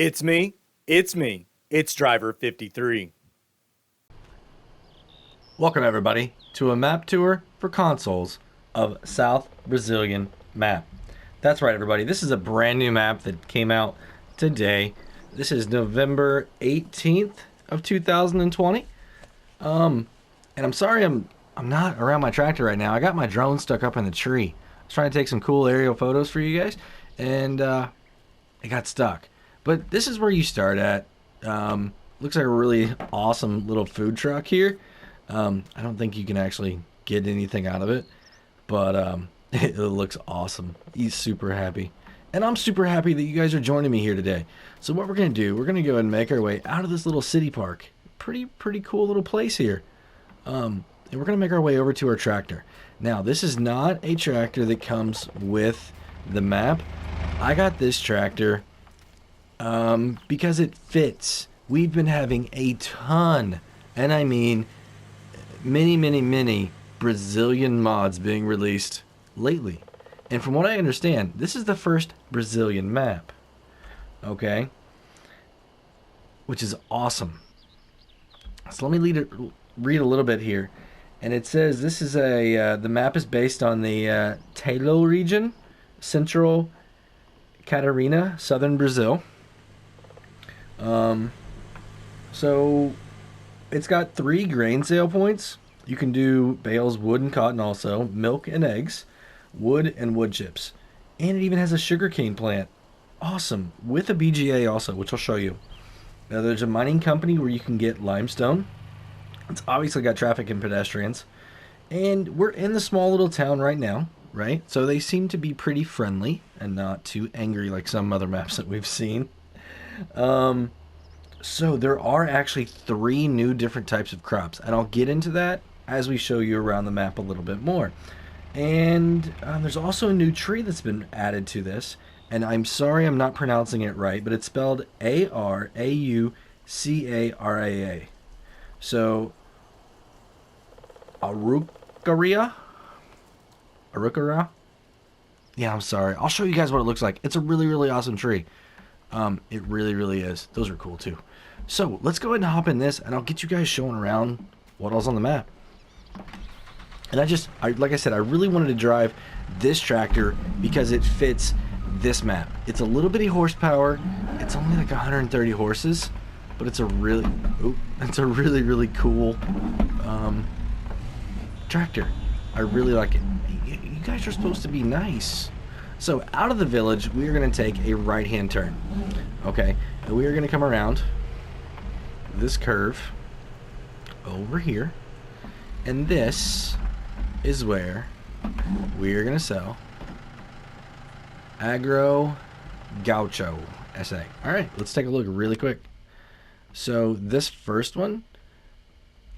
It's me. It's me. It's driver 53. Welcome everybody to a map tour for consoles of South Brazilian map. That's right everybody, this is a brand new map that came out today. This is November 18th of 2020. And I'm sorry I'm not around my tractor right now. I got my drone stuck up in the tree. I was trying to take some cool aerial photos for you guys and it got stuck. But this is where you start at. Looks like a really awesome little food truck here. I don't think you can actually get anything out of it, but it looks awesome. He's super happy. And I'm super happy that you guys are joining me here today. So what we're going to do, we're going to go ahead and make our way out of this little city park. Pretty cool little place here. And we're going to make our way over to our tractor. Now, this is not a tractor that comes with the map. I got this tractor because it fits. We've been having a ton, and I mean many Brazilian mods being released lately. And from what I understand, this is the first Brazilian map. Okay? Which is awesome. So let me read a little bit here. And it says this is the map is based on the Talo region, Central Catarina, southern Brazil. So it's got 3 grain sale points. You can do bales, wood, and cotton also, milk and eggs, wood and wood chips. And it even has a sugarcane plant. Awesome. With a BGA also, which I'll show you. Now there's a mining company where you can get limestone. It's obviously got traffic and pedestrians. And we're in the small little town right now, right? So they seem to be pretty friendly and not too angry like some other maps that we've seen. So there are actually 3 new different types of crops, and I'll get into that as we show you around the map a little bit more. And there's also a new tree that's been added to this, and I'm sorry I'm not pronouncing it right, but it's spelled Araucaria. So Araucaria? Yeah, I'm sorry. I'll show you guys what it looks like. It's a really awesome tree. It really is. Those are cool too. So let's go ahead and hop in this, and I'll get you guys showing around what else on the map. And like I said, I really wanted to drive this tractor because it fits this map. It's a little bitty horsepower. It's only like 130 horses, but it's a really cool tractor. I really like it. You guys are supposed to be nice. So out of the village, we are going to take a right-hand turn. Okay, and we are going to come around this curve over here, and this is where we are going to sell Agro Gaucho SA. All right, let's take a look really quick. So this first one,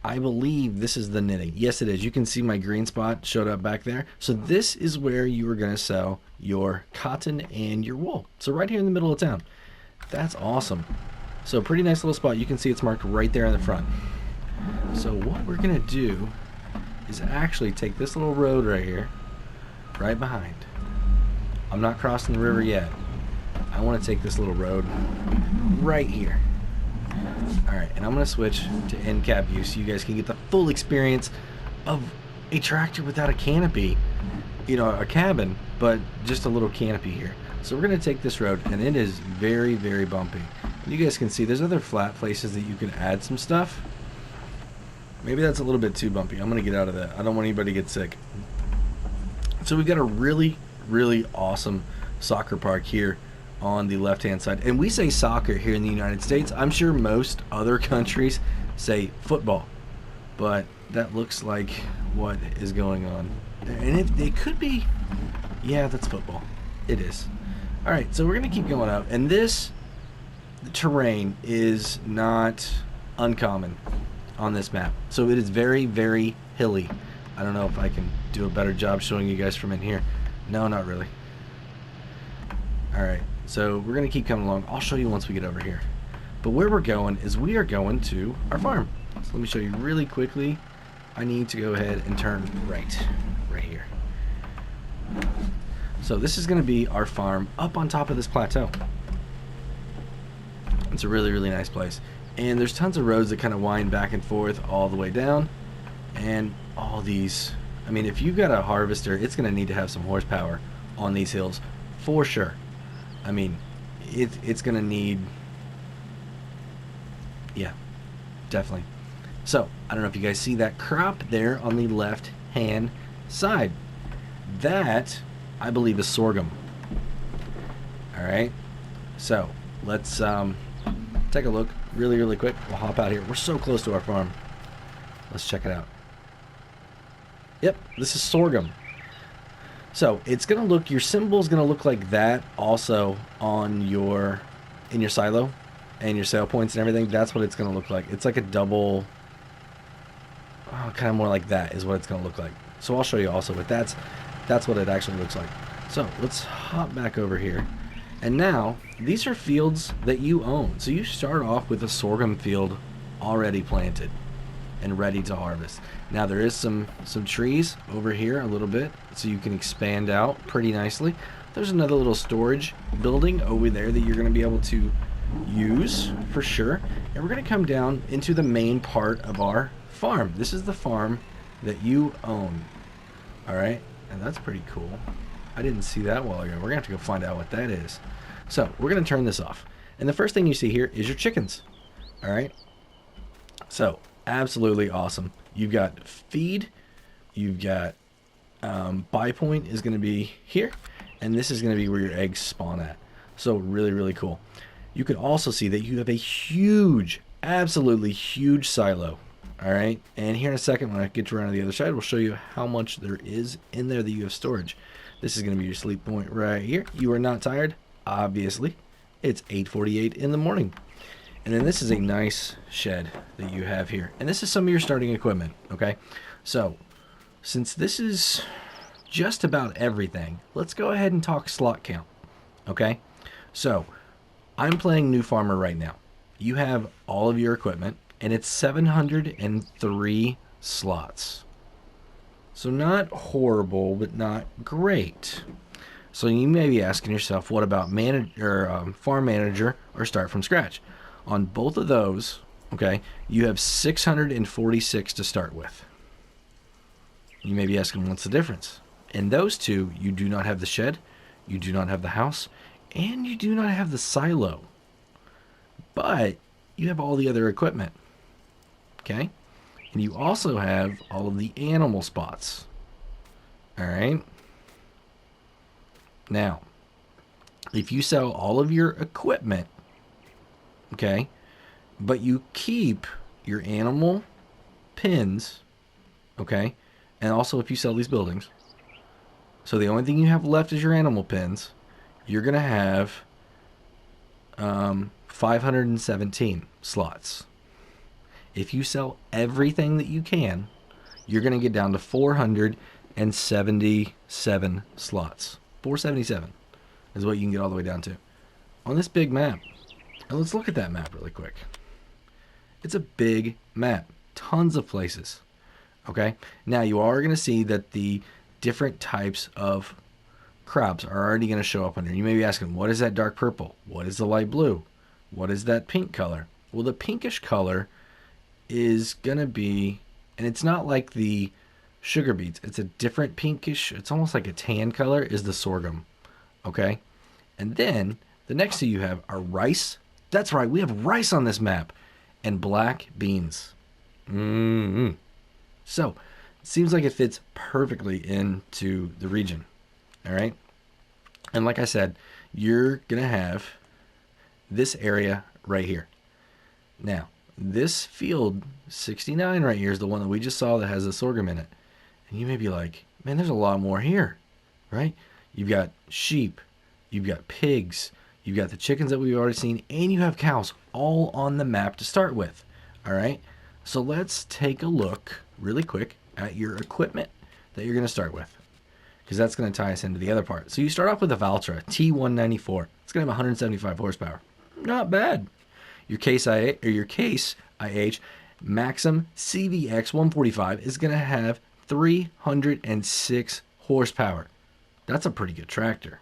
I believe this is the knitting. Yes, it is. You can see my green spot showed up back there. So this is where you are going to sell your cotton and your wool. So right here in the middle of town. That's awesome. So pretty nice little spot. You can see it's marked right there in the front. So what we're going to do is actually take this little road right here, right behind. I'm not crossing the river yet. I want to take this little road right here. Alright, and I'm going to switch to end cap view so you guys can get the full experience of a tractor without a canopy. You know, a cabin, but just a little canopy here. So we're going to take this road, and it is very bumpy. You guys can see there's other flat places that you can add some stuff. Maybe that's a little bit too bumpy. I'm going to get out of that. I don't want anybody to get sick. So we've got a really awesome soccer park here on the left-hand side. And we say soccer here in the United States. I'm sure most other countries say football. But that looks like what is going on. And it could be... Yeah, that's football. It is. Alright, so we're going to keep going up. And this terrain is not uncommon on this map. So it is very hilly. I don't know if I can do a better job showing you guys from in here. No, not really. Alright, so we're going to keep coming along. I'll show you once we get over here. But where we're going is we are going to our farm. So let me show you really quickly. I need to go ahead and turn right here. So this is going to be our farm up on top of this plateau. It's a really, really nice place. And there's tons of roads that kind of wind back and forth all the way down. And all these, I mean, if you've got a harvester, it's going to need to have some horsepower on these hills for sure. I mean, it's going to need, yeah, definitely. So, I don't know if you guys see that crop there on the left-hand side. That, I believe, is sorghum. All right. So, let's take a look really, really quick. We'll hop out here. We're so close to our farm. Let's check it out. Yep, this is sorghum. So it's gonna look, your symbol's gonna look like that also on your, in your silo and your sale points and everything. That's what it's gonna look like. It's like a double, kind of more like that is what it's gonna look like. So I'll show you also, but that's what it actually looks like. So let's hop back over here. And now these are fields that you own. So you start off with a sorghum field already planted and ready to harvest. Now there is some trees over here a little bit, so you can expand out pretty nicely. There's another little storage building over there that you're going to be able to use for sure. And we're going to come down into the main part of our farm. This is the farm that you own. All right, and that's pretty cool. I didn't see that a while ago. We're gonna have to go find out what that is. So we're gonna turn this off. And the first thing you see here is your chickens. All right. So absolutely awesome. You've got feed. You've got buy point is gonna be here, and this is gonna be where your eggs spawn at. So really, really cool. You can also see that you have a huge, absolutely huge silo. All right. And here in a second, when I get around to the other side, we'll show you how much there is in there that you have storage. This is going to be your sleep point right here. You are not tired, obviously. It's 8:48 in the morning. And then this is a nice shed that you have here. And this is some of your starting equipment, okay? So, since this is just about everything, let's go ahead and talk slot count, okay? So, I'm playing New Farmer right now. You have all of your equipment, and it's 703 slots. So not horrible, but not great. So you may be asking yourself, what about farm manager or start from scratch? On both of those, okay, you have 646 to start with. You may be asking, what's the difference? In those two, you do not have the shed, you do not have the house, and you do not have the silo. But you have all the other equipment, okay? And you also have all of the animal spots. All right. Now, if you sell all of your equipment, okay, but you keep your animal pins, okay, and also if you sell these buildings, so the only thing you have left is your animal pins, you're going to have 517 slots. If you sell everything that you can, you're going to get down to 477 slots. 477 is what you can get all the way down to on this big map. And let's look at that map really quick. It's a big map. Tons of places. Okay? Now, you are going to see that the different types of crops are already going to show up under. You may be asking, what is that dark purple? What is the light blue? What is that pink color? Well, the pinkish color is gonna be, and it's not like the sugar beets, it's a different pinkish, it's almost like a tan color, is the sorghum. Okay, and then the next thing you have are rice. That's right, we have rice on this map, and black beans. So it seems like it fits perfectly into the region. All right, and like I said, you're gonna have this area right here. Now, this field 69 right here is the one that we just saw that has the sorghum in it. And you may be like, man, there's a lot more here, right? You've got sheep, you've got pigs, you've got the chickens that we've already seen, and you have cows all on the map to start with. All right, so let's take a look really quick at your equipment that you're going to start with, because that's going to tie us into the other part. So you start off with a Valtra T194. It's going to have 175 horsepower. Not bad. Your Case IH Maxim CVX 145 is going to have 306 horsepower. That's a pretty good tractor,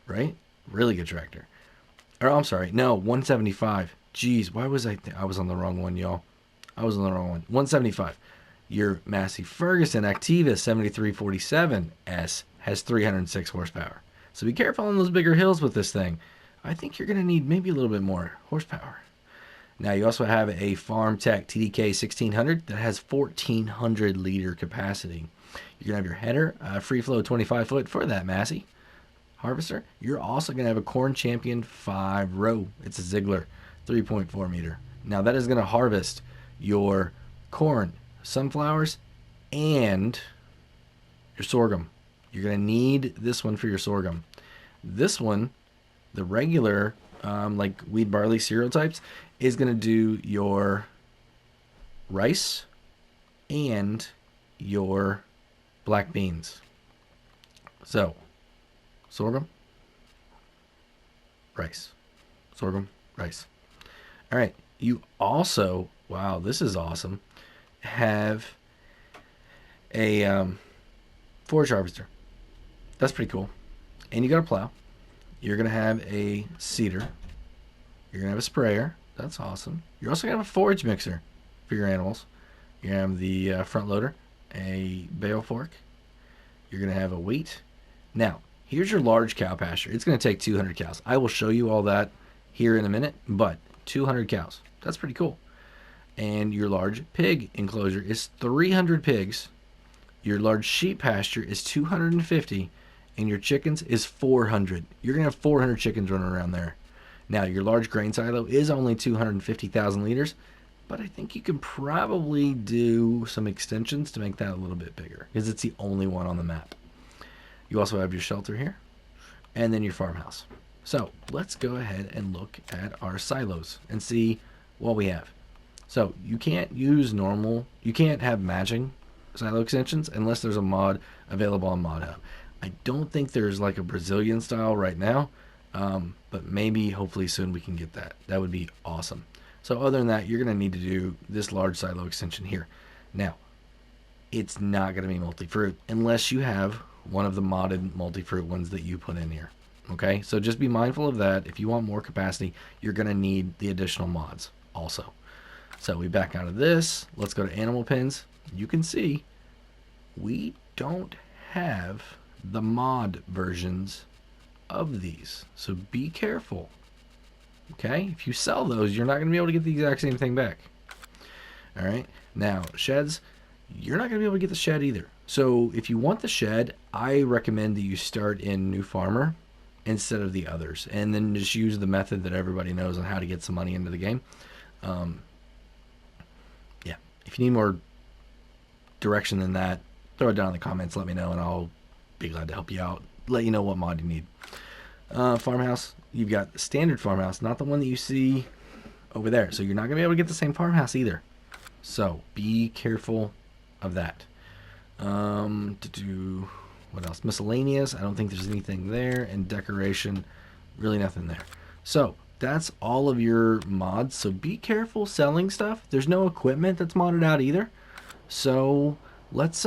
right? Really good tractor. Or I'm sorry, no, 175. Jeez, why was I was on the wrong one, y'all. I was on the wrong one. 175. Your Massey Ferguson Activa 7347S has 306 horsepower. So be careful on those bigger hills with this thing. I think you're going to need maybe a little bit more horsepower. Now you also have a Farm Tech TDK 1600 that has 1400 liter capacity. You're going to have your header, free flow 25 foot for that Massey harvester. You're also going to have a Corn Champion 5 row. It's a Ziegler 3.4 meter. Now that is going to harvest your corn, sunflowers, and your sorghum. You're going to need this one for your sorghum. This one, the regular like wheat, barley, cereal types, is going to do your rice and your black beans. So, sorghum, rice, sorghum, rice. All right. You also, wow, this is awesome, have a forage harvester. That's pretty cool. And you got a plow. You're going to have a seeder. You're going to have a sprayer. That's awesome. You're also going to have a forage mixer for your animals. You're going to have the front loader, a bale fork. You're going to have a weight. Now, here's your large cow pasture. It's going to take 200 cows. I will show you all that here in a minute, but 200 cows. That's pretty cool. And your large pig enclosure is 300 pigs. Your large sheep pasture is 250, and your chickens is 400. You're going to have 400 chickens running around there. Now, your large grain silo is only 250,000 liters, but I think you can probably do some extensions to make that a little bit bigger because it's the only one on the map. You also have your shelter here, and then your farmhouse. So let's go ahead and look at our silos and see what we have. So you can't use you can't have matching silo extensions unless there's a mod available on Mod Hub. I don't think there's like a Brazilian style right now, but maybe hopefully soon we can get that. That would be awesome. So other than that, you're going to need to do this large silo extension here. Now, it's not going to be multi-fruit unless you have one of the modded multi-fruit ones that you put in here. Okay, so just be mindful of that. If you want more capacity, you're going to need the additional mods also. So we back out of this. Let's go to animal pens. You can see we don't have the mod versions of these. So be careful. Okay, if you sell those, you're not going to be able to get the exact same thing back. All right, now sheds, you're not going to be able to get the shed either. So if you want the shed, I recommend that you start in New Farmer instead of the others, and then just use the method that everybody knows on how to get some money into the game. Yeah, if you need more direction than that, throw it down in the comments, let me know, and I'll be glad to help you out, let you know what mod you need. Farmhouse, you've got the standard farmhouse, not the one that you see over there, so you're not going to be able to get the same farmhouse either. So be careful of that. What else? Miscellaneous, I don't think there's anything there, and decoration, really nothing there. So that's all of your mods, so be careful selling stuff. There's no equipment that's modded out either. So let's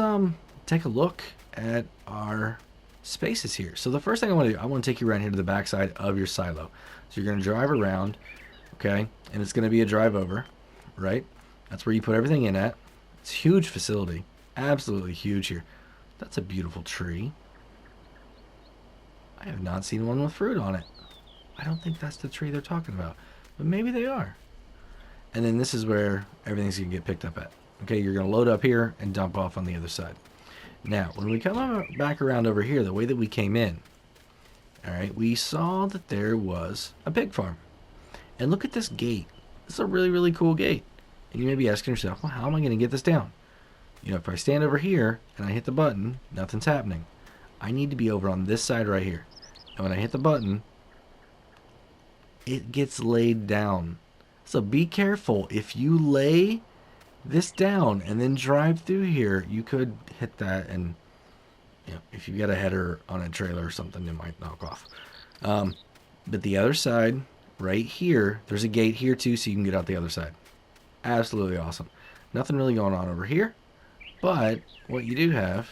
take a look at our spaces here. So the first thing I want to do, I want to take you around here to the backside of your silo. So you're going to drive around, okay, and it's going to be a drive over, right? That's where you put everything in at. It's a huge facility, absolutely huge here. That's a beautiful tree. I have not seen one with fruit on it. I don't think that's the tree they're talking about, but maybe they are. And then this is where everything's going to get picked up at. Okay, you're going to load up here and dump off on the other side. Now, when we come back around over here, the way that we came in, all right, we saw that there was a pig farm. And look at this gate. This is a really, really cool gate. And you may be asking yourself, well, how am I going to get this down? You know, if I stand over here and I hit the button, nothing's happening. I need to be over on this side right here. And when I hit the button, it gets laid down. So be careful. If you lay this down and then drive through here, you could hit that, and you know, if you get a header on a trailer or something, it might knock off. But the other side, right here, there's a gate here too, so you can get out the other side. Absolutely awesome. Nothing really going on over here, but what you do have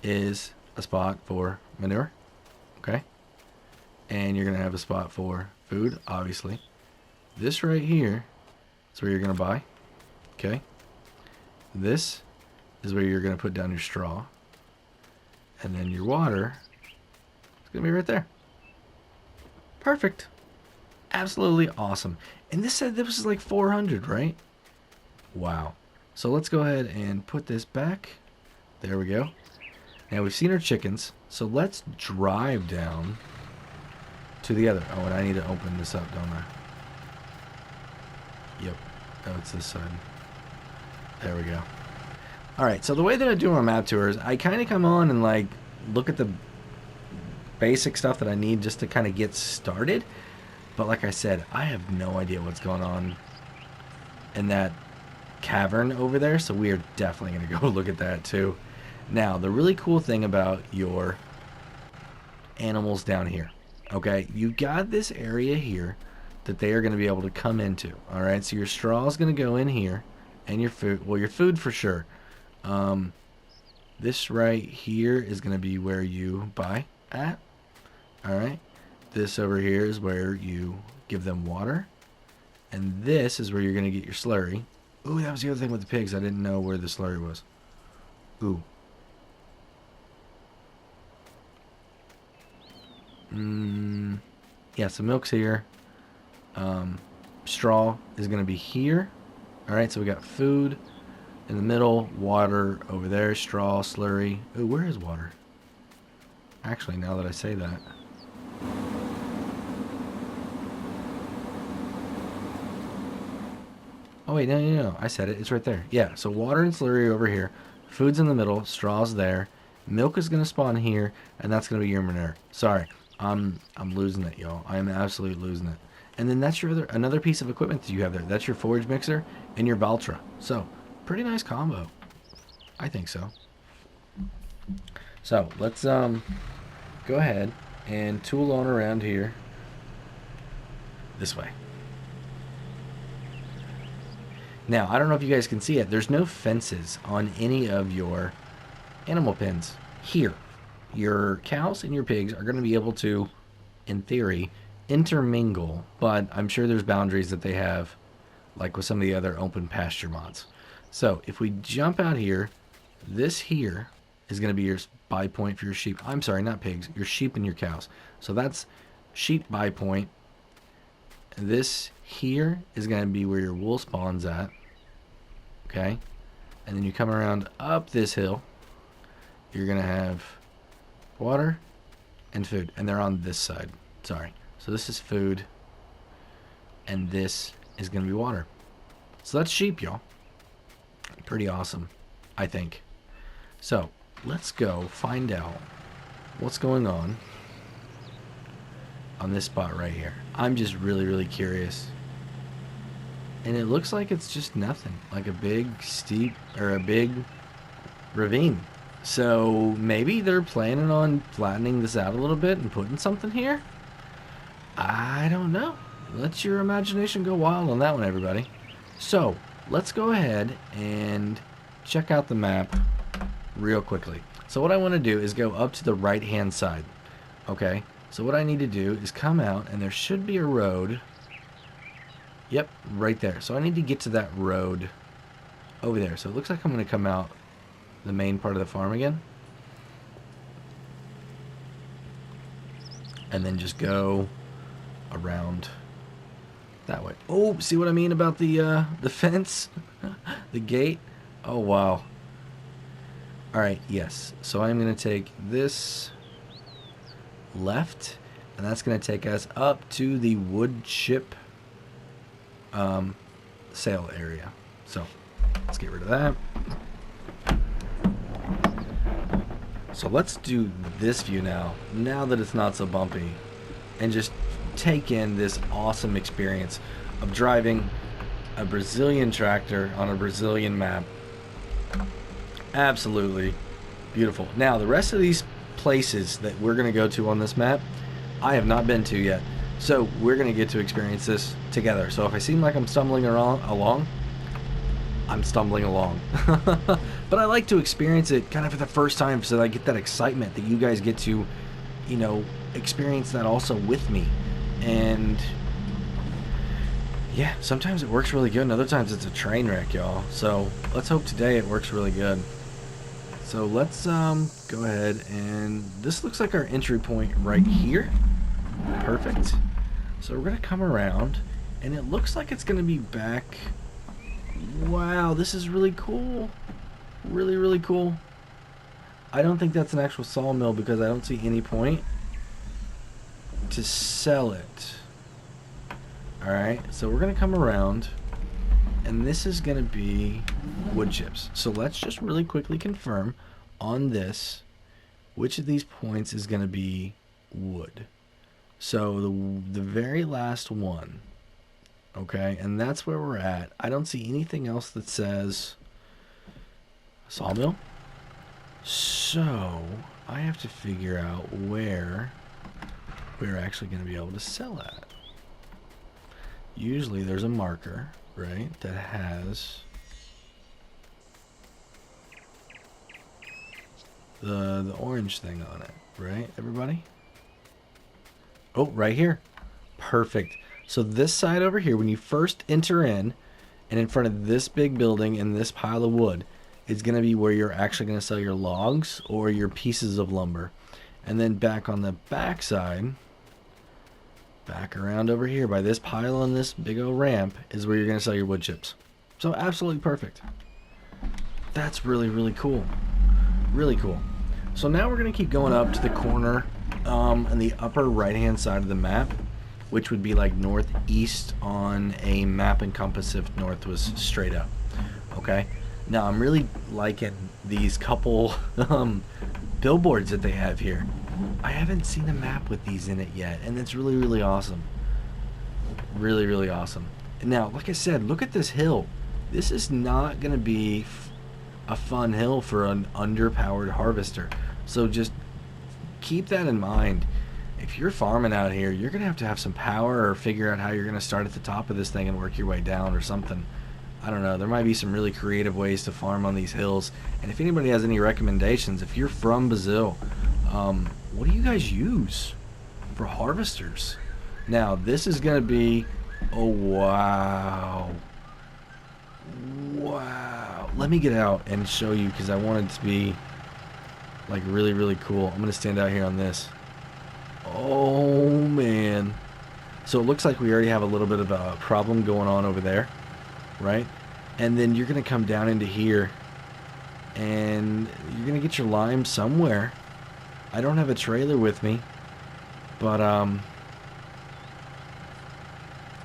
is a spot for manure, okay? And you're going to have a spot for food, obviously. This right here is where you're going to buy. Okay. This is where you're going to put down your straw. And then your water is going to be right there. Perfect. Absolutely awesome. And this said this was like 400, right? Wow. So let's go ahead and put this back. There we go. Now we've seen our chickens. So let's drive down to the other. Oh, and I need to open this up, don't I? Yep. Oh, it's this side. There we go. Alright, so the way that I do my map tours, I kind of come on and like look at the basic stuff that I need just to kind of get started. But like I said, I have no idea what's going on in that cavern over there, so we are definitely going to go look at that too. Now, the really cool thing about your animals down here, okay, you got this area here that they are going to be able to come into. Alright, so your straw is going to go in here, and your food, well, your food for sure. This right here is going to be where you buy at. Alright, this over here is where you give them water, and this is where you're going to get your slurry. Ooh, that was the other thing with the pigs. I didn't know where the slurry was. Ooh. Yeah, so milk's here. Straw is going to be here. Alright, so we got food in the middle, water over there, straw, slurry. Ooh, where is water? Actually, now that I say that. Oh wait, no, I said it. It's right there. Yeah, so water and slurry over here. Food's in the middle, straw's there. Milk is going to spawn here, and that's going to be your manure. Sorry, I'm losing it, y'all. I am absolutely losing it. And then that's your another piece of equipment that you have there. That's your forage mixer and your Valtra. So, pretty nice combo. I think so. So, let's go ahead and tool on around here. This way. Now, I don't know if you guys can see it. There's no fences on any of your animal pens here. Your cows and your pigs are going to be able to, in theory, intermingle, but I'm sure there's boundaries that they have, like with some of the other open pasture mods. So, if we jump out here, this here is going to be your buy point for your sheep. I'm sorry, not pigs, your sheep and your cows. So that's sheep buy point. And this here is going to be where your wool spawns at. Okay? And then you come around up this hill. You're going to have water and food. And they're on this side. Sorry. So this is food. And this is going to be water. So that's sheep, y'all. Pretty awesome, I think. So, let's go find out what's going on this spot right here. I'm just really curious. And it looks like it's just nothing. Like a big steep, or a big ravine. So, maybe they're planning on flattening this out a little bit and putting something here? I don't know. Let your imagination go wild on that one, everybody. So, let's go ahead and check out the map real quickly. So what I want to do is go up to the right hand side. Okay, so what I need to do is come out, and there should be a road. Yep, right there. So I need to get to that road over there. So it looks like I'm going to come out the main part of the farm again, and then just go around that way. Oh, see what I mean about the fence? The gate? Oh, wow. Alright, yes. So I'm going to take this left, and that's going to take us up to the wood chip sale area. So, let's get rid of that. So let's do this view now that it's not so bumpy, and just take in this awesome experience of driving a Brazilian tractor on a Brazilian map. Absolutely beautiful. Now, the rest of these places that we're going to go to on this map, I have not been to yet. So we're going to get to experience this together. So if I seem like I'm stumbling along, I'm stumbling along. But I like to experience it kind of for the first time, so that I get that excitement that you guys get to, you know, experience that also with me. And yeah, sometimes it works really good and other times it's a train wreck, y'all. So let's hope today it works really good. So let's go ahead, and this looks like our entry point right here. Perfect. So we're gonna come around, and it looks like it's gonna be back. Wow, this is really cool. Really, really cool. I don't think that's an actual sawmill because I don't see any point to sell it. Alright, so we're gonna come around, and this is gonna be wood chips. So let's just really quickly confirm on this which of these points is gonna be wood. So the very last one, okay, and that's where we're at. I don't see anything else that says sawmill. So I have to figure out where we're actually going to be able to sell at. Usually there's a marker, right, that has the orange thing on it, right, everybody? Oh, right here. Perfect. So this side over here, when you first enter in, and in front of this big building and this pile of wood, is going to be where you're actually going to sell your logs or your pieces of lumber. And then back on the back side, back around over here by this pile and this big old ramp is where you're going to sell your wood chips. So absolutely perfect. That's really, really cool. Really cool. So now we're going to keep going up to the corner in the upper right hand side of the map, which would be like northeast on a map and compass if north was straight up. Okay, now I'm really liking these couple billboards that they have here. I haven't seen a map with these in it yet, and it's really, really awesome. Really, really awesome. Now, like I said, look at this hill. This is not going to be a fun hill for an underpowered harvester. So just keep that in mind. If you're farming out here, you're going to have some power, or figure out how you're going to start at the top of this thing and work your way down or something. I don't know. There might be some really creative ways to farm on these hills. And if anybody has any recommendations, if you're from Brazil, what do you guys use for harvesters? Now, this is going to be... Oh, wow. Wow. Let me get out and show you because I want it to be like really, really cool. I'm going to stand out here on this. Oh, man. So it looks like we already have a little bit of a problem going on over there, right? And then you're going to come down into here, and you're going to get your lime somewhere. I don't have a trailer with me, but,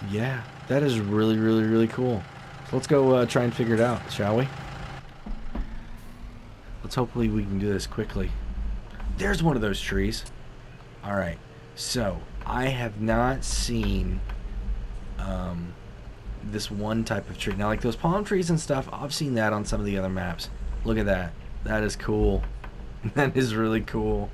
yeah, that is really, really, really cool. So let's go try and figure it out, shall we? Let's hopefully we can do this quickly. There's one of those trees. Alright, so I have not seen this one type of tree. Now, like those palm trees and stuff, I've seen that on some of the other maps. Look at that. That is cool. That is really cool.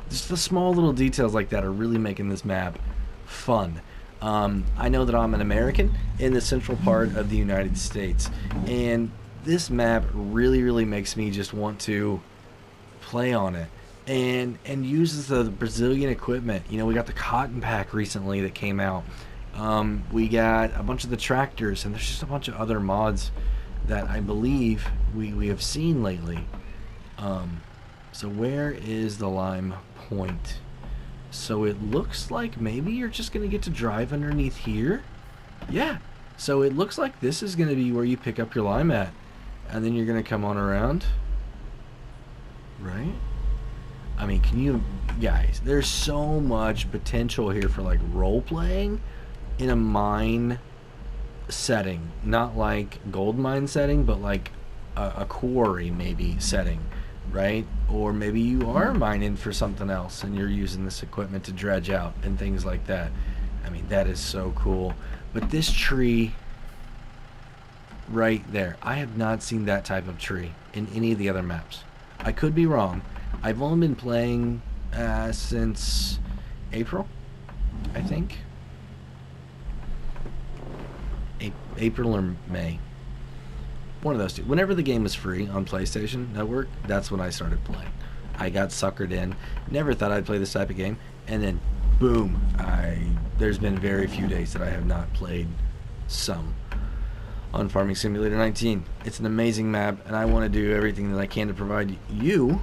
Just the small little details like that are really making this map fun. I know that I'm an American in the central part of the United States, and this map really, really makes me just want to play on it. And uses the Brazilian equipment. You know, we got the cotton pack recently that came out. We got a bunch of the tractors, and there's just a bunch of other mods that I believe we have seen lately. So where is the lime point? So it looks like maybe you're just going to get to drive underneath here. Yeah. So it looks like this is going to be where you pick up your lime at. And then you're going to come on around. Right? I mean, can you guys, there's so much potential here for like role playing in a mine setting, not like gold mine setting, but like a quarry maybe setting, right? Or maybe you are mining for something else and you're using this equipment to dredge out and things like that. I mean, that is so cool. But this tree right there, I have not seen that type of tree in any of the other maps. I could be wrong. I've only been playing since April, I think. April or May. One of those two. Whenever the game was free on PlayStation Network, that's when I started playing. I got suckered in. Never thought I'd play this type of game. and then boom, there's been very few days that I have not played some on Farming Simulator 19. It's an amazing map, and I want to do everything that I can to provide you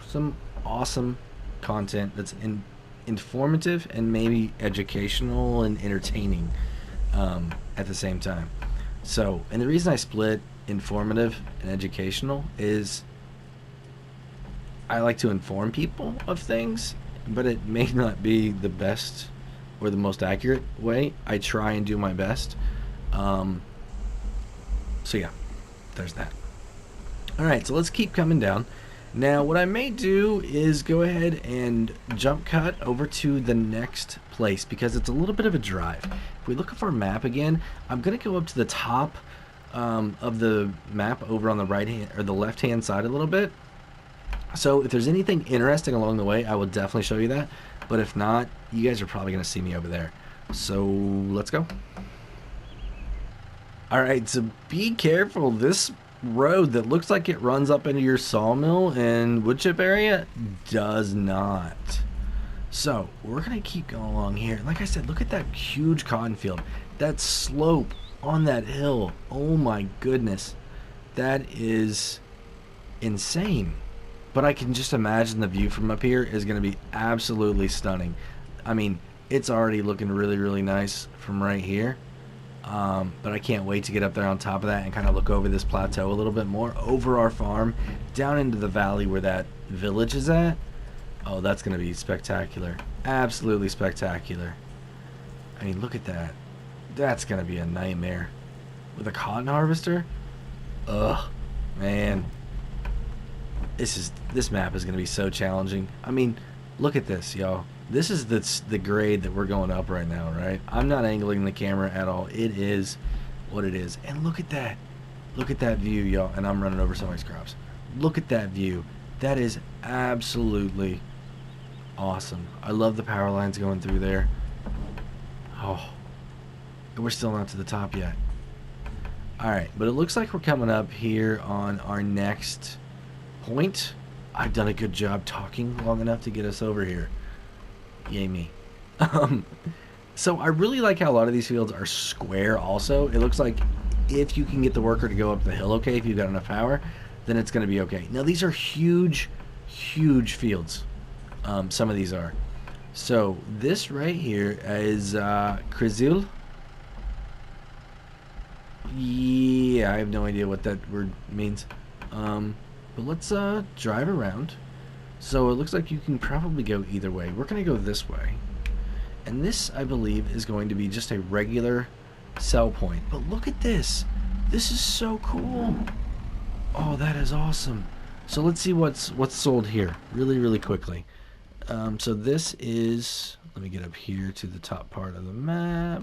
some awesome content that's informative and maybe educational and entertaining at the same time. So, and the reason I split informative and educational is I like to inform people of things, but it may not be the best or the most accurate way. I try and do my best. So yeah, there's that. All right, so let's keep coming down. Now, what I may do is go ahead and jump cut over to the next place because it's a little bit of a drive. If we look at our map again, I'm going to go up to the top of the map over on the right hand or the left hand side a little bit. So if there's anything interesting along the way, I will definitely show you that. But if not, you guys are probably going to see me over there. So let's go. All right, so be careful. This road that looks like it runs up into your sawmill and wood chip area does not. So we're going to keep going along here. Like I said, look at that huge cotton field. That slope on that hill. Oh my goodness. That is insane. But I can just imagine the view from up here is going to be absolutely stunning. I mean, it's already looking really, really nice from right here. But I can't wait to get up there on top of that and kind of look over this plateau a little bit more, over our farm, down into the valley where that village is at. Oh, that's going to be spectacular. Absolutely spectacular. I mean, look at that. That's going to be a nightmare. With a cotton harvester? Ugh, man. This map is going to be so challenging. I mean, look at this, y'all. This is the grade that we're going up right now, right? I'm not angling the camera at all. It is what it is. And look at that. Look at that view, y'all. And I'm running over somebody's crops. Look at that view. That is absolutely awesome. I love the power lines going through there. Oh, and we're still not to the top yet. All right, but it looks like we're coming up here on our next point. I've done a good job talking long enough to get us over here. Yay me. So I really like how a lot of these fields are square also. It looks like if you can get the worker to go up the hill okay, if you've got enough power, then it's going to be okay. Now these are huge, huge fields. Some of these are. So this right here is Krizil. Yeah, I have no idea what that word means. But let's drive around. So it looks like you can probably go either way. We're going to go this way. And this, I believe, is going to be just a regular sell point. But look at this. This is so cool. Oh, that is awesome. So let's see what's sold here really, really quickly. So this is, let me get up here to the top part of the map.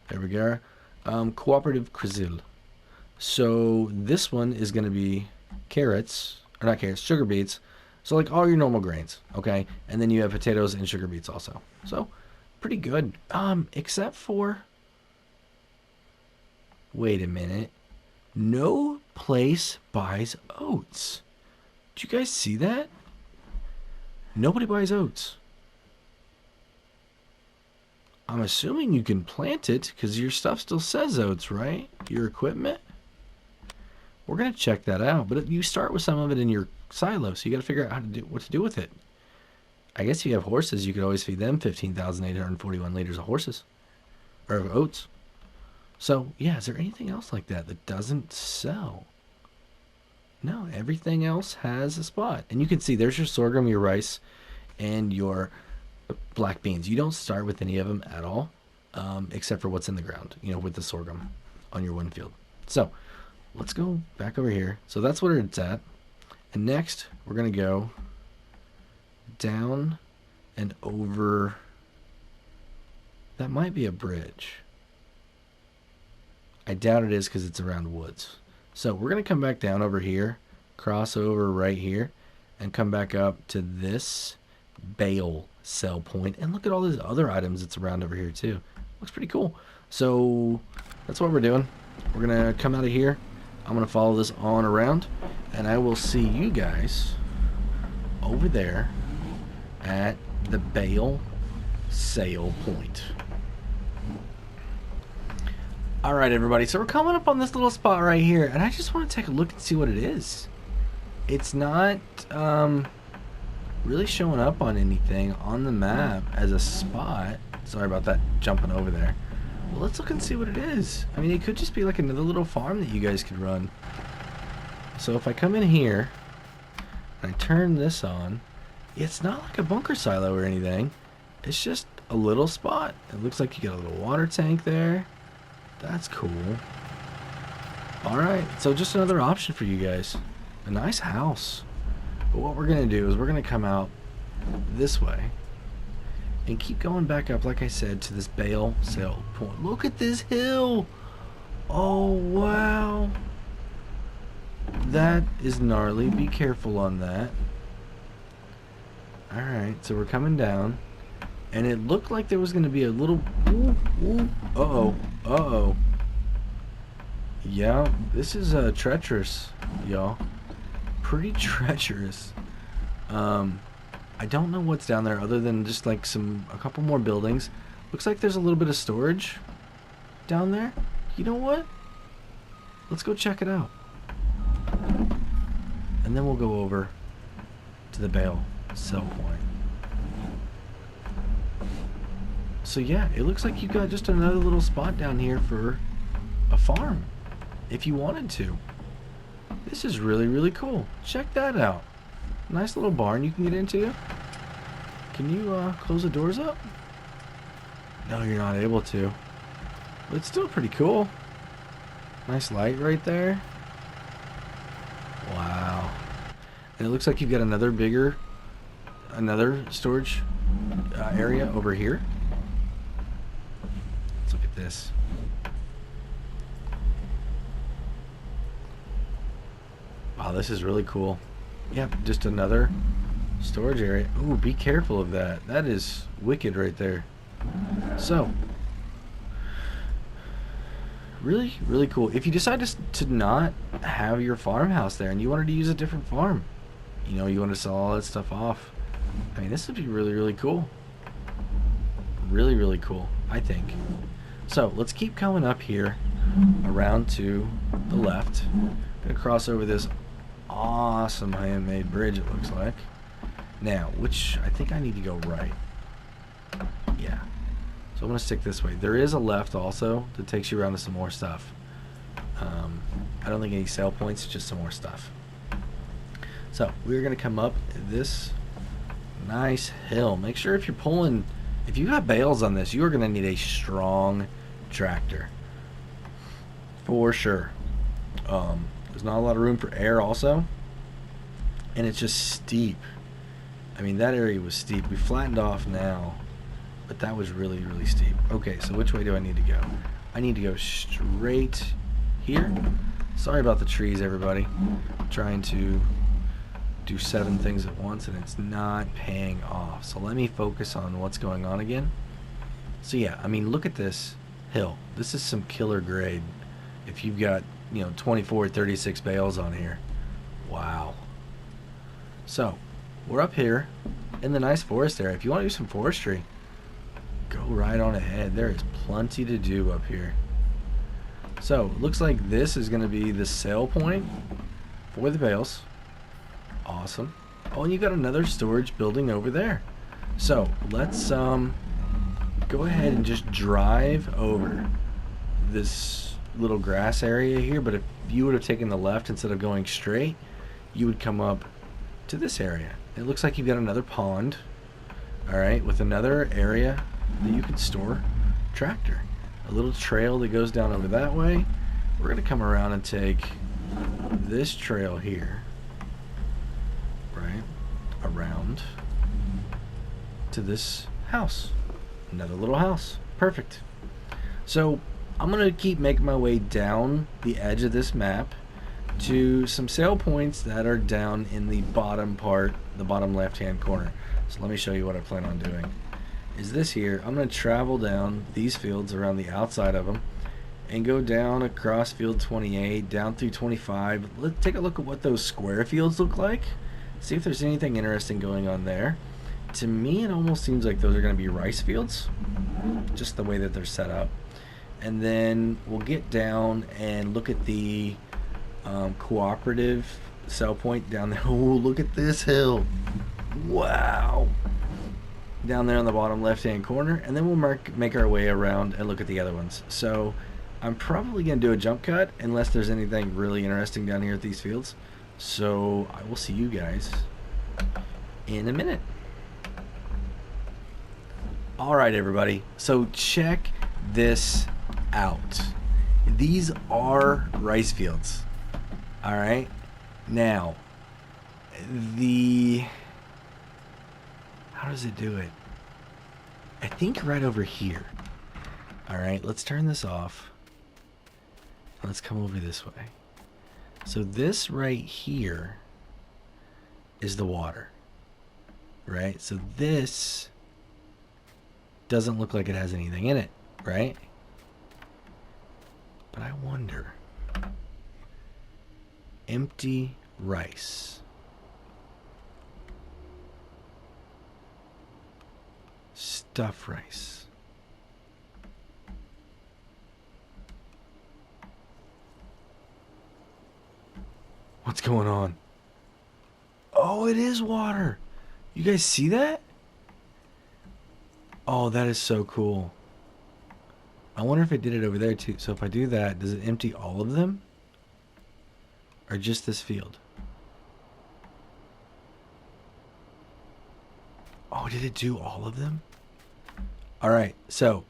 There we go. Cooperative Krizil. So this one is going to be carrots, or not carrots, sugar beets. So like all your normal grains, okay? And then you have potatoes and sugar beets also. So pretty good. Except for, wait a minute. No place buys oats. Did you guys see that? Nobody buys oats. I'm assuming you can plant it because your stuff still says oats, right? Your equipment. We're gonna check that out, but you start with some of it in your silo, so you got to figure out how to do what to do with it. I guess if you have horses, you could always feed them 15,841 liters of horses or of oats. So yeah, is there anything else like that that doesn't sell? No, everything else has a spot, and you can see there's your sorghum, your rice, and your black beans. You don't start with any of them at all, except for what's in the ground. You know, with the sorghum on your one field. So let's go back over here. So that's where it's at. And next, we're going to go down and over. That might be a bridge. I doubt it is because it's around woods. So we're going to come back down over here, cross over right here, and come back up to this bale sell point. And look at all these other items that's around over here too. Looks pretty cool. So that's what we're doing. We're going to come out of here. I'm going to follow this on around, and I will see you guys over there at the bale sale point. Alright everybody, so we're coming up on this little spot right here, and I just want to take a look and see what it is. It's not really showing up on anything on the map as a spot. Sorry about that, jumping over there. Well, let's look and see what it is. I mean, it could just be like another little farm that you guys could run. So if I come in here and I turn this on, it's not like a bunker silo or anything. It's just a little spot. It looks like you got a little water tank there. That's cool. Alright, so just another option for you guys. A nice house. But what we're going to do is we're going to come out this way and keep going back up, like I said, to this bale sale point. Look at this hill! Oh, wow. That is gnarly. Be careful on that. Alright, so we're coming down. And it looked like there was going to be a little... Ooh, ooh, uh-oh. Uh-oh. Yeah, this is treacherous, y'all. Pretty treacherous. I don't know what's down there other than just like a couple more buildings. Looks like there's a little bit of storage down there. You know what? Let's go check it out. And then we'll go over to the bale sell point. So yeah, it looks like you've got just another little spot down here for a farm, if you wanted to. This is really, really cool. Check that out. Nice little barn you can get into. Can you close the doors up? No, you're not able to. But it's still pretty cool. Nice light right there. Wow. And it looks like you've got another storage area over here. Look at this. Wow, this is really cool. Yep, just another storage area. Ooh, be careful of that. That is wicked right there. So, really, really cool. If you decide to not have your farmhouse there and you wanted to use a different farm, you know, you want to sell all that stuff off, I mean, this would be really, really cool. Really, really cool, I think. So let's keep coming up here around to the left. Gonna cross over this awesome handmade bridge, it looks like. Now, which I think I need to go right. Yeah. So I'm gonna stick this way. There is a left also that takes you around to some more stuff. I don't think any sale points, just some more stuff. So we're gonna come up this nice hill. Make sure if you have bales on this, you are gonna need a strong tractor for sure. There's not a lot of room for air also, and it's just steep. I mean, that area was steep. We flattened off now, but that was really, really steep. Okay, so which way do I need to go? I need to go straight here. Sorry about the trees, everybody. I'm trying to do 7 things at once and it's not paying off. So let me focus on what's going on again. So yeah, I mean, look at this hill. This is some killer grade. If you've got, you know, 24, 36 bales on here. Wow. So we're up here in the nice forest area. If you want to do some forestry, go right on ahead. There is plenty to do up here. So it looks like this is going to be the sale point for the bales. Awesome. Oh, and you got another storage building over there. So let's go ahead and just drive over this little grass area here. But if you would have taken the left instead of going straight, you would come up to this area. It looks like you've got another pond, all right, with another area that you could store tractor. A little trail that goes down over that way. We're gonna come around and take this trail here, right, around to this house. Another little house. Perfect. So I'm gonna keep making my way down the edge of this map to some sale points that are down in the bottom part, the bottom left hand corner. So let me show you what I plan on doing. Is this here. I'm going to travel down these fields around the outside of them and go down across field 28, down through 25. Let's take a look at what those square fields look like. See if there's anything interesting going on there. to me, it almost seems like those are going to be rice fields, just the way that they're set up. And then we'll get down and look at the cooperative sell point down there. Oh, look at this hill. Wow. Down there on the bottom left-hand corner. And then we'll make our way around and look at the other ones. So I'm probably going to do a jump cut unless there's anything really interesting down here at these fields. So I will see you guys in a minute. All right, everybody. So check this out. These are rice fields. All right. Now, how does it do it? I think right over here. All right. Let's turn this off. Let's come over this way. So this right here is the water. Right? So this doesn't look like it has anything in it, right? But I wonder. Empty rice. Stuff rice. What's going on? Oh, it is water. You guys see that? Oh, that is so cool. I wonder if it did it over there too. So if I do that, does it empty all of them? Or just this field? Oh, did it do all of them? All right. So,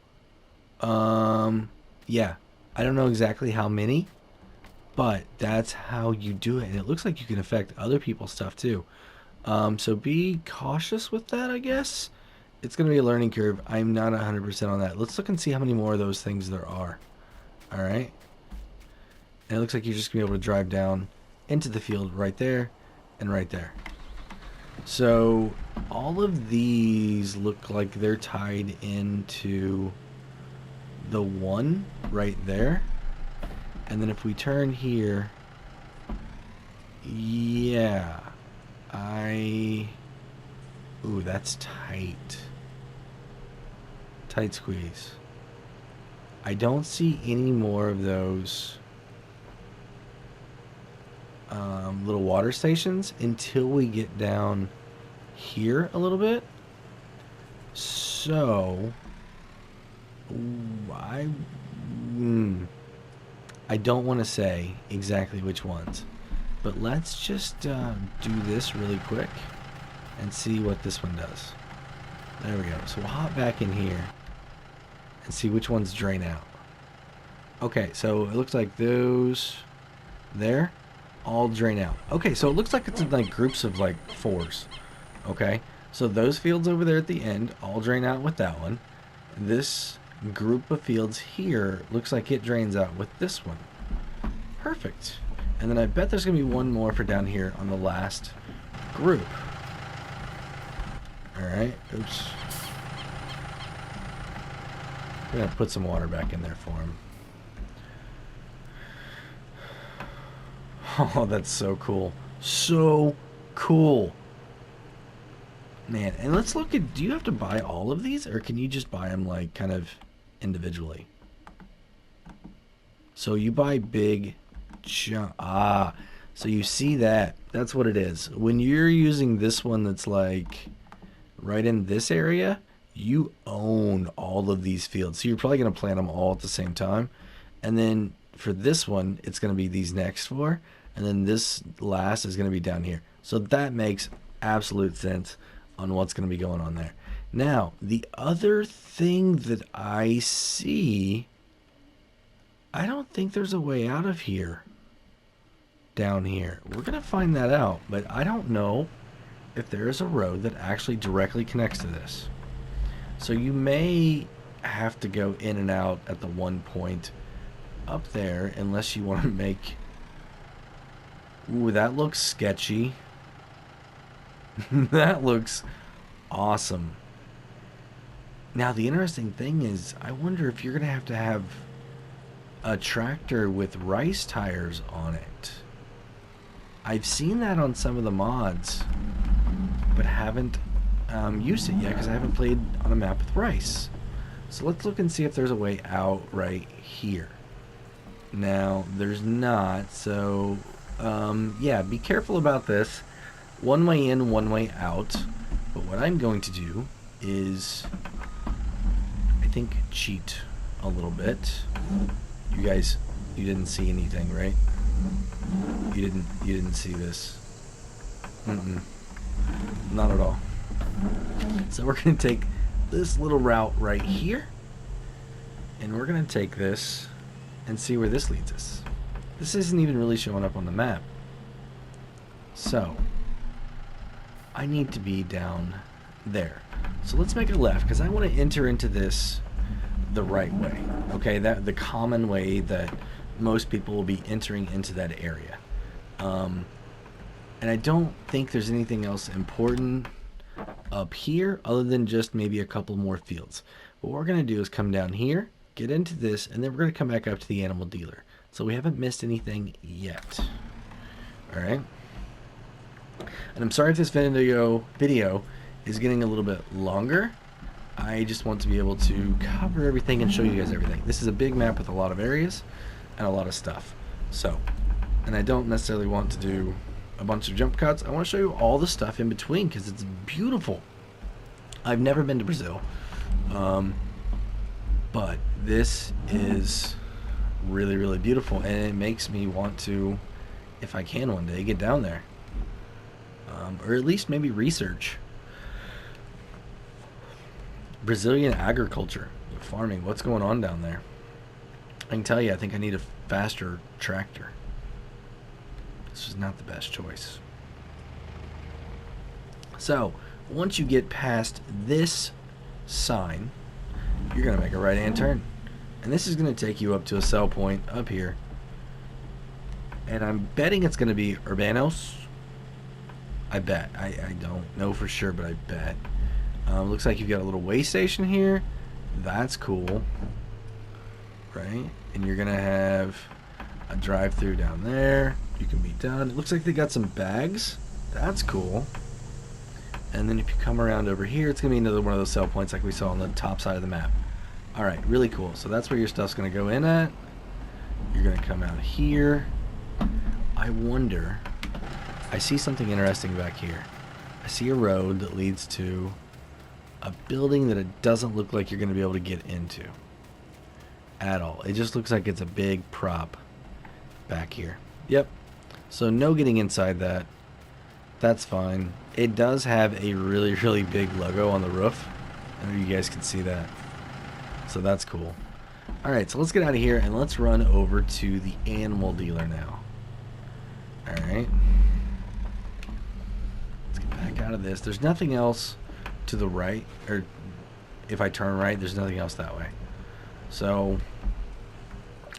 yeah. I don't know exactly how many, but that's how you do it. And it looks like you can affect other people's stuff too. So be cautious with that, I guess. It's going to be a learning curve. I'm not 100% on that. Let's look and see how many more of those things there are. All right. And it looks like you're just going to be able to drive down into the field right there and right there. So all of these look like they're tied into the one right there. And then if we turn here, yeah, ooh, that's tight. Tight squeeze. I don't see any more of those little water stations until we get down here a little bit. So I don't want to say exactly which ones, but let's just do this really quick and see what this one does. There we go. So we'll hop back in here and see which ones drain out. Okay, so it looks like those there all drain out. Okay, so it looks like it's in like groups of like 4s. Okay, so those fields over there at the end all drain out with that one. This group of fields here looks like it drains out with this one. Perfect. And then I bet there's going to be one more for down here on the last group. Alright, oops. We're going to put some water back in there for him. Oh, that's so cool. So cool. Man, and let's look at, do you have to buy all of these? Or can you just buy them like kind of individually? So you buy big chunk. Ah, so you see that. That's what it is. When you're using this one that's like right in this area, you own all of these fields. So you're probably going to plant them all at the same time. And then for this one, it's going to be these next 4. And then this last is going to be down here. So that makes absolute sense on what's going to be going on there. Now, the other thing that I see, I don't think there's a way out of here. Down here. We're going to find that out. But I don't know if there is a road that actually directly connects to this. So you may have to go in and out at the one point up there unless you want to make... Ooh, that looks sketchy. That looks awesome. Now the interesting thing is, I wonder if you're going to have a tractor with rice tires on it. I've seen that on some of the mods, but haven't use it yet because I haven't played on a map with rice. So let's look and see if there's a way out right here. Now, there's not, so yeah, be careful about this. One way in, one way out. But what I'm going to do is, I think, cheat a little bit. You guys, you didn't see anything, right? You didn't see this. Not at all. So we're going to take this little route right here, and we're going to take this and see where this leads us. This isn't even really showing up on the map. So I need to be down there. So let's make a left because I want to enter into this the right way. Okay, that the common way that most people will be entering into that area. And I don't think there's anything else important up here other than just maybe a couple more fields. What we're going to do is come down here, get into this, and then we're going to come back up to the animal dealer. So we haven't missed anything yet. Alright. And I'm sorry if this video is getting a little bit longer. I just want to be able to cover everything and show you guys everything. This is a big map with a lot of areas and a lot of stuff. So, and I don't necessarily want to do a bunch of jump cuts. I want to show you all the stuff in between because it's beautiful. I've never been to Brazil, but this is really, really beautiful, and it makes me want to, if I can one day, get down there, or at least maybe research Brazilian agriculture, farming. What's going on down there? I can tell you, I think I need a faster tractor. This is not the best choice. So, once you get past this sign, you're going to make a right-hand turn. And this is going to take you up to a sell point up here. And I'm betting it's going to be Urbanos. I bet. I don't know for sure, but I bet. Looks like you've got a little way station here. That's cool. Right? And you're going to have a drive-through down there. You can be done. It looks like they got some bags. That's cool. And then if you come around over here, it's going to be another one of those sell points like we saw on the top side of the map. Alright, really cool. So that's where your stuff's going to go in at. You're going to come out here. I wonder... I see something interesting back here. I see a road that leads to a building that it doesn't look like you're going to be able to get into at all. It just looks like it's a big prop back here. Yep. So no getting inside that. That's fine. It does have a really, really big logo on the roof. I don't know if you guys can see that. So that's cool. Alright, so let's get out of here and let's run over to the animal dealer now. Alright. Let's get back out of this. There's nothing else to the right, or if I turn right, there's nothing else that way. So,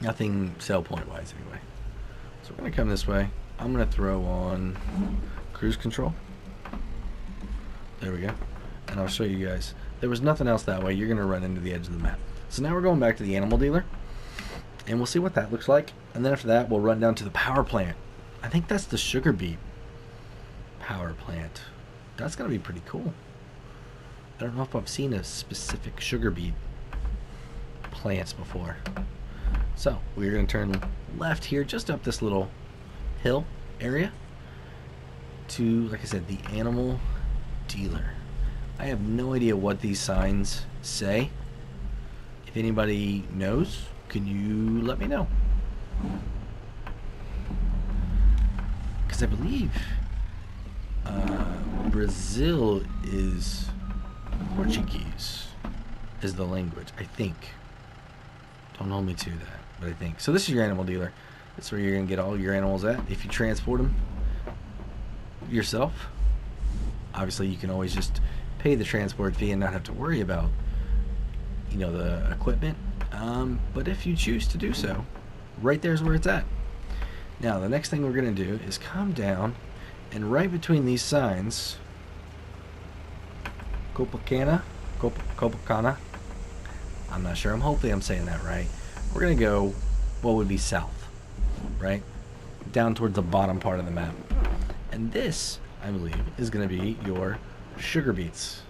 nothing sell point wise anyway. So we're going to come this way. I'm going to throw on cruise control. There we go. And I'll show you guys. There was nothing else that way. You're going to run into the edge of the map. So now we're going back to the animal dealer. And we'll see what that looks like. And then after that, we'll run down to the power plant. I think that's the sugar beet power plant. That's going to be pretty cool. I don't know if I've seen a specific sugar beet plants before. So we're going to turn left here, just up this little hill area to, like I said, the animal dealer. I have no idea what these signs say. If anybody knows, can you let me know? Because I believe Brazil is Portuguese is the language, I think. Don't hold me to that, but I think. So this is your animal dealer. That's where you're going to get all your animals at. If you transport them yourself, obviously you can always just pay the transport fee and not have to worry about, you know, the equipment. But if you choose to do so, right there's where it's at. Now the next thing we're going to do is come down, and right between these signs, Copacabana, I'm not sure. Hopefully I'm saying that right. We're going to go what would be south, right? Down towards the bottom part of the map. And this, I believe, is going to be your sugar beets.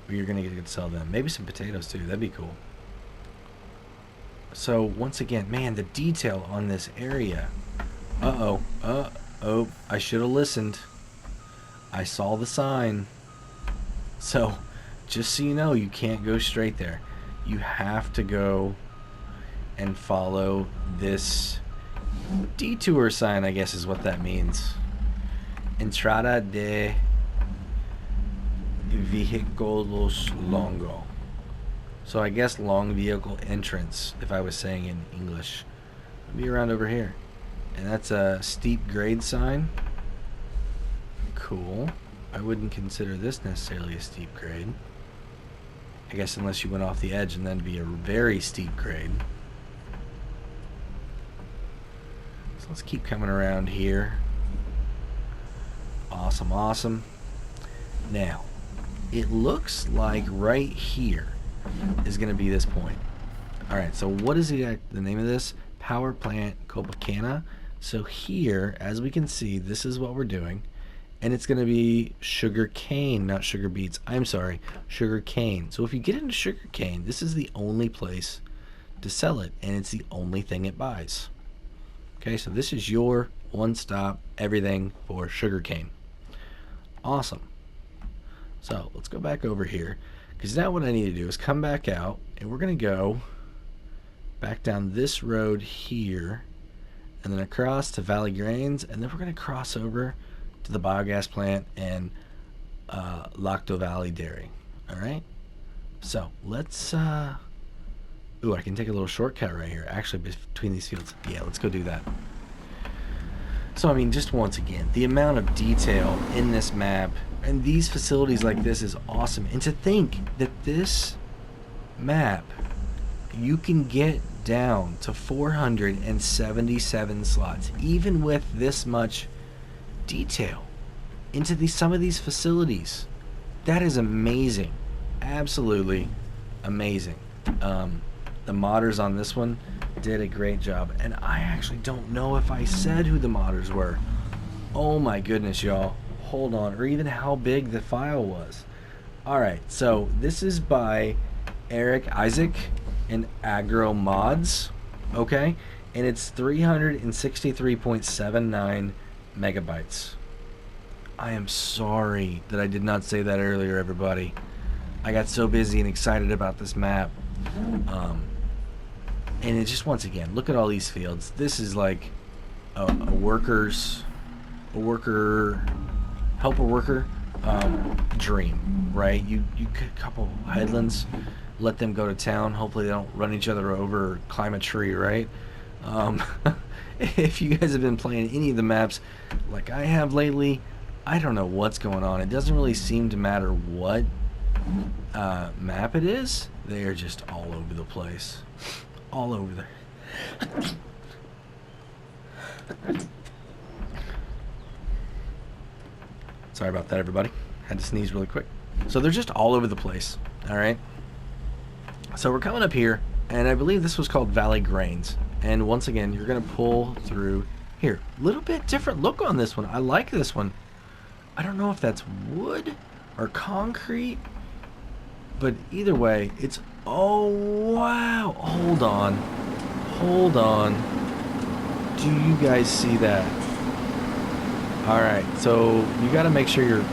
You're going to get to sell them. Maybe some potatoes too. That'd be cool. So once again, man, the detail on this area. Uh-oh. Uh-oh. I should have listened. I saw the sign. So just so you know, you can't go straight there. You have to go and follow this detour sign, I guess is what that means. Entrada de vehículos longo. So I guess long vehicle entrance, if I was saying in English. It'll be around over here. And that's a steep grade sign. Cool. I wouldn't consider this necessarily a steep grade. I guess unless you went off the edge, and then be a very steep grade. So let's keep coming around here. Awesome, awesome. Now, it looks like right here is going to be this point. Alright, so what is the name of this? Power Plant Copacabana. So here, as we can see, this is what we're doing. And it's going to be sugar cane, not sugar beets. I'm sorry, sugar cane. So if you get into sugar cane, this is the only place to sell it. And it's the only thing it buys. Okay, so this is your one-stop everything for sugar cane. Awesome. So let's go back over here. Because now what I need to do is come back out. And we're going to go back down this road here. And then across to Valley Grains. And then we're going to cross over to the biogas plant and Lacto Valley Dairy. Alright? So let's ooh, I can take a little shortcut right here, actually, between these fields. Yeah, let's go do that. So I mean, just once again, the amount of detail in this map and these facilities like this is awesome. And to think that this map, you can get down to 477 slots, even with this much detail into some of these facilities. That is amazing. Absolutely amazing. The modders on this one did a great job, and I actually don't know if I said who the modders were. Oh my goodness, y'all. Hold on. Or even how big the file was. Alright, so this is by Erik, Isac, and Agro mods. Okay? And it's 363.79 megabytes. I am sorry that I did not say that earlier, everybody. I got so busy and excited about this map. And it just, once again, look at all these fields. This is like a helper worker dream, right? You couple headlands, let them go to town. Hopefully they don't run each other over or climb a tree, right? If you guys have been playing any of the maps like I have lately, I don't know what's going on. It doesn't really seem to matter what map it is. They are just all over the place. All over there. Sorry about that, everybody. Had to sneeze really quick. So they're just all over the place. Alright. So we're coming up here, and I believe this was called Valley Grains. And once again, you're going to pull through here. Little bit different look on this one. I like this one. I don't know if that's wood or concrete, but either way, it's... Oh, wow. Hold on. Hold on. Do you guys see that? Alright, so you got to make sure you're...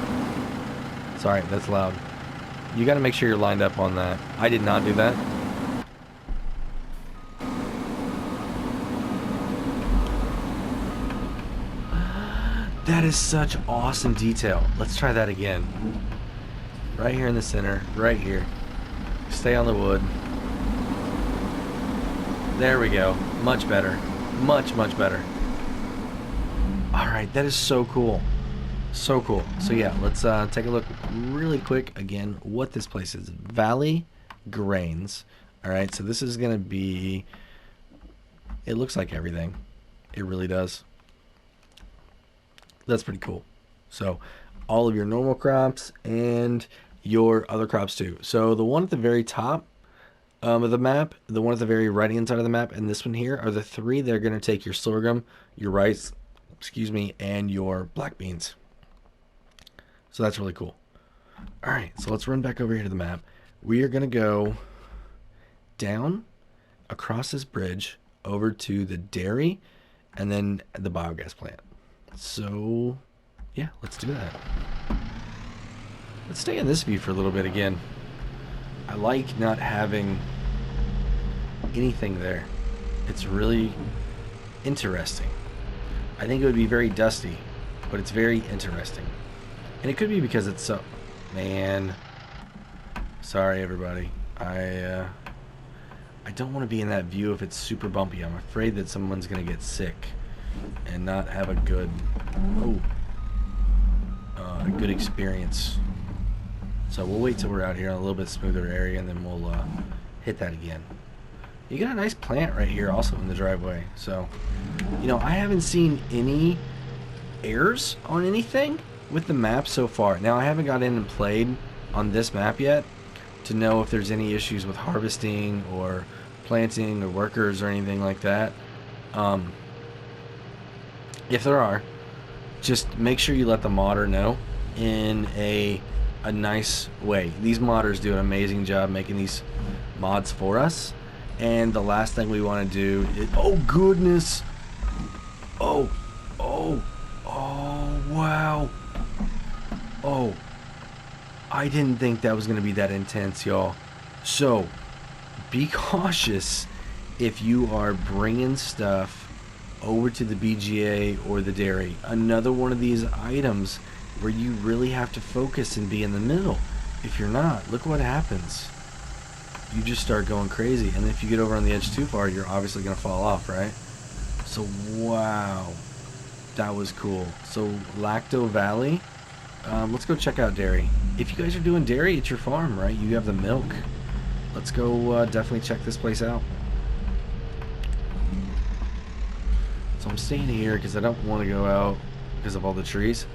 Sorry, that's loud. You got to make sure you're lined up on that. I did not do that. That is such awesome detail. Let's try that again. Right here in the center, right here. Stay on the wood. There we go. Much better. Much, much better. Alright, that is so cool. So cool. So yeah, let's take a look really quick again what this place is. Valley Grains. Alright, so this is going to be... It looks like everything. It really does. That's pretty cool. So all of your normal crops and your other crops too. So the one at the very top of the map, the one at the very right hand side of the map, and this one here are the three that are going to take your sorghum, your rice, and your black beans. So that's really cool. Alright, so let's run back over here to the map. We are going to go down across this bridge over to the dairy and then the biogas plant. So, yeah, let's do that. Let's stay in this view for a little bit again. I like not having anything there. It's really interesting. I think it would be very dusty, but it's very interesting. And it could be because it's so... Man. Sorry, everybody. I don't want to be in that view if it's super bumpy. I'm afraid that someone's going to get sick and not have a good... a good experience. So we'll wait till we're out here in a little bit smoother area, and then we'll hit that again. You got a nice plant right here also in the driveway. So, you know, I haven't seen any errors on anything with the map so far. Now, I haven't got in and played on this map yet to know if there's any issues with harvesting or planting or workers or anything like that. If there are, just make sure you let the modder know in a nice way. These modders do an amazing job making these mods for us. And the last thing we want to do is... Oh, goodness! Oh, wow. Oh, I didn't think that was going to be that intense, y'all. So, be cautious if you are bringing stuff over to the BGA or the dairy. Another one of these items where you really have to focus and be in the middle. If you're not, look what happens. You just start going crazy, and if you get over on the edge too far, you're obviously going to fall off, right? So, wow. That was cool. So, Lacto Valley. Let's go check out dairy. If you guys are doing dairy, it's your farm, right? You have the milk. Let's go definitely check this place out. So I'm staying here because I don't want to go out because of all the trees.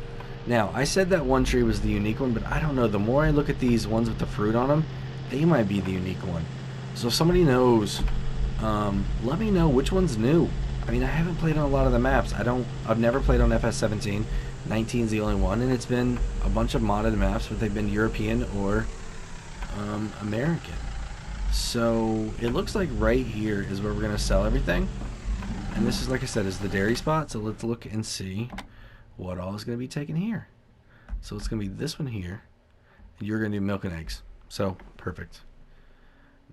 Now, I said that one tree was the unique one, but I don't know. The more I look at these ones with the fruit on them, they might be the unique one. So if somebody knows, let me know which one's new. I mean, I haven't played on a lot of the maps. I've never played on FS17. 19's the only one, and it's been a bunch of modded maps, but they've been European or American. So it looks like right here is where we're going to sell everything. And this is, like I said, is the dairy spot. So let's look and see what all is going to be taken here. So it's going to be this one here, and you're going to do milk and eggs. So, perfect.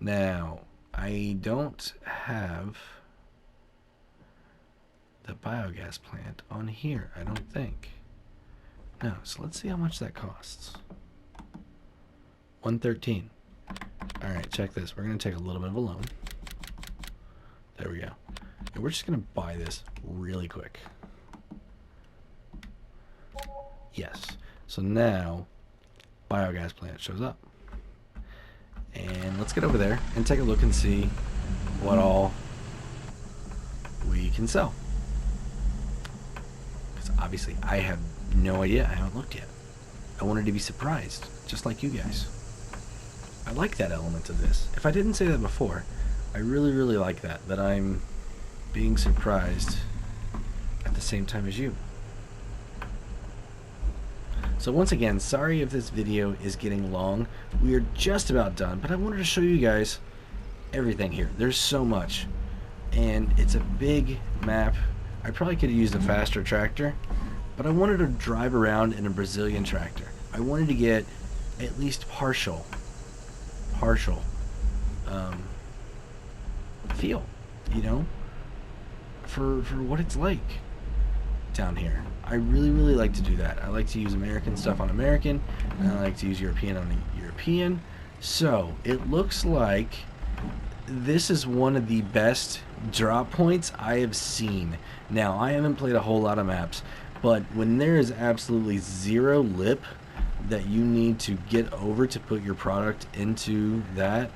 Now, I don't have the biogas plant on here, I don't think. No, so let's see how much that costs. 113. Alright, check this. We're going to take a little bit of a loan. There we go. And we're just going to buy this really quick. Yes. So now, biogas plant shows up. And let's get over there and take a look and see what all we can sell. Because obviously I have no idea. I haven't looked yet. I wanted to be surprised, just like you guys. I like that element of this. If I didn't say that before, I really, really like that I'm being surprised at the same time as you. So once again, sorry if this video is getting long. We are just about done, but I wanted to show you guys everything here. There's so much, and it's a big map. I probably could have used a faster tractor, but I wanted to drive around in a Brazilian tractor. I wanted to get at least partial feel, you know, for what it's like down here. I really, really like to do that. I like to use American stuff on American, and I like to use European on European. So, it looks like this is one of the best drop points I have seen. Now, I haven't played a whole lot of maps, but when there is absolutely zero lip that you need to get over to put your product into that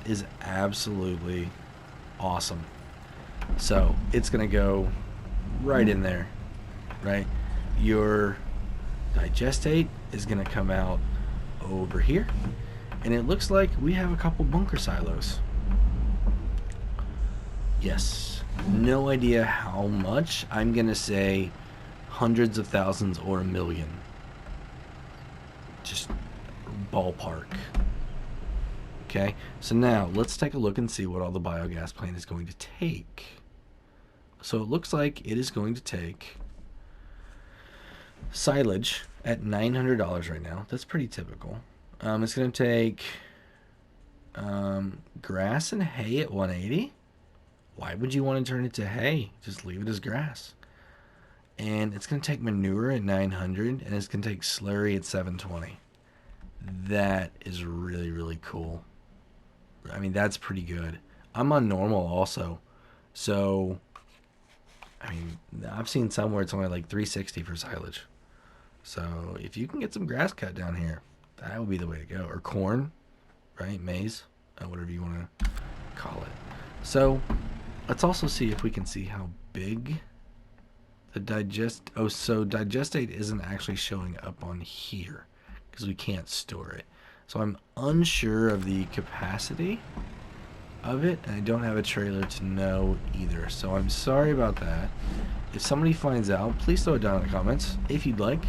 is absolutely awesome. So, it's going to go right in there, right? Your digestate is going to come out over here, and it looks like we have a couple bunker silos. Yes, no idea how much. I'm going to say hundreds of thousands or a million. just ballpark. Okay, so now let's take a look and see what all the biogas plant is going to take. So it looks like it is going to take silage at $900 right now. That's pretty typical. It's going to take grass and hay at $180. Why would you want to turn it to hay? Just leave it as grass. And it's going to take manure at $900, and it's going to take slurry at $720. That is really, really cool. I mean, that's pretty good. I'm on normal also. So, I mean, I've seen some where it's only like $360 for silage. So, if you can get some grass cut down here, that would be the way to go. Or corn, right? Maize, whatever you want to call it. So, let's also see if we can see how big the digestate isn't actually showing up on here because we can't store it. So I'm unsure of the capacity of it, and I don't have a trailer to know either. So I'm sorry about that. If somebody finds out, please throw it down in the comments if you'd like.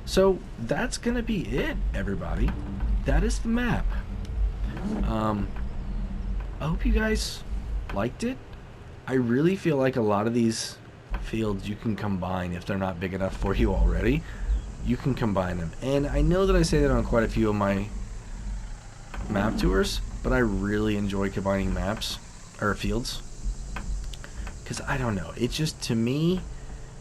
So that's gonna be it, everybody. That is the map. I hope you guys liked it. I really feel like a lot of these fields you can combine if they're not big enough for you already. You can combine them, and I know that I say that on quite a few of my map tours, but I really enjoy combining maps or fields because I don't know, it's just, to me,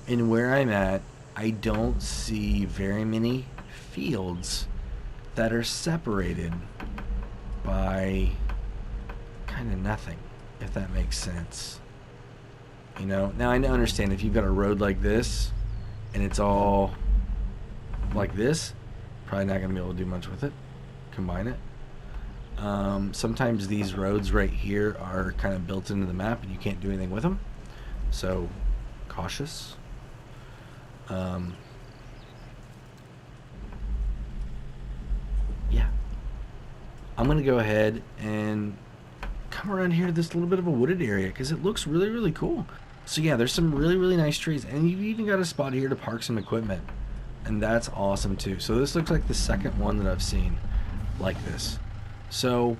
in where I'm at, I don't see very many fields that are separated by kind of nothing, if that makes sense. You know, now I understand if you've got a road like this and it's all like this, probably not going to be able to do much with it. Combine it. Sometimes these roads right here are kind of built into the map and you can't do anything with them. So, cautious. Yeah. I'm going to go ahead and come around here to this little bit of a wooded area because it looks really, really cool. So yeah, there's some really, really nice trees, and you've even got a spot here to park some equipment, and that's awesome too. So this looks like the second one that I've seen like this. So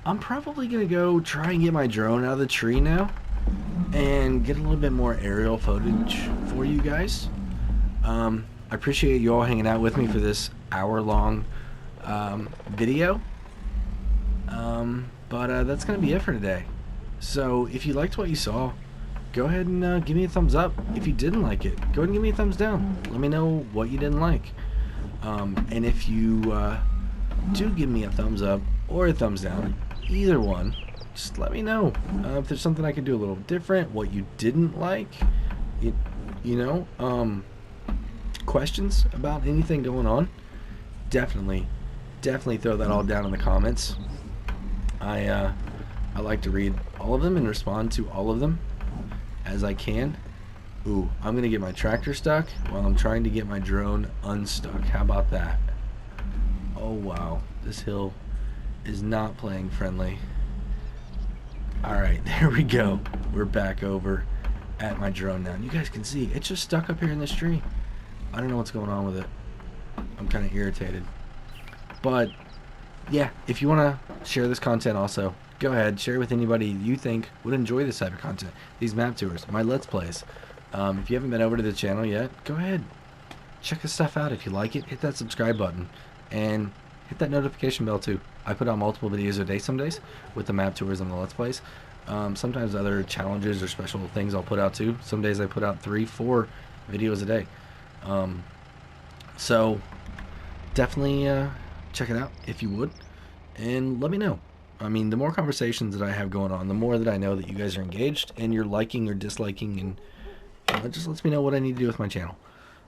I'm probably gonna go try and get my drone out of the tree now and get a little bit more aerial footage for you guys. I appreciate you all hanging out with me for this hour-long video. But that's going to be it for today. So if you liked what you saw, go ahead and give me a thumbs up. If you didn't like it, go ahead and give me a thumbs down. Let me know what you didn't like. And if you do give me a thumbs up or a thumbs down, either one, just let me know. If there's something I could do a little different, what you didn't like, you know, questions about anything going on, definitely throw that all down in the comments. I like to read all of them and respond to all of them as I can. Ooh, I'm gonna get my tractor stuck while I'm trying to get my drone unstuck. How about that? Oh wow, this hill is not playing friendly. Alright, there we go. We're back over at my drone now. And you guys can see it's just stuck up here in this tree. I don't know what's going on with it. I'm kind of irritated. But yeah, if you want to share this content also, go ahead, share it with anybody you think would enjoy this type of content. These map tours, my Let's Plays. If you haven't been over to the channel yet, go ahead. Check this stuff out. If you like it, hit that subscribe button. And hit that notification bell too. I put out multiple videos a day some days with the map tours and the Let's Plays. Sometimes other challenges or special things I'll put out too. Some days I put out 3-4 videos a day. So definitely check it out if you would, and let me know. I mean, the more conversations that I have going on, the more that I know that you guys are engaged and you're liking or disliking, and it just lets me know what I need to do with my channel.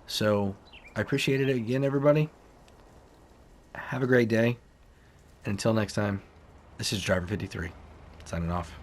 So I appreciate it again, everybody. Have a great day, and until next time, this is Driver 53 signing off.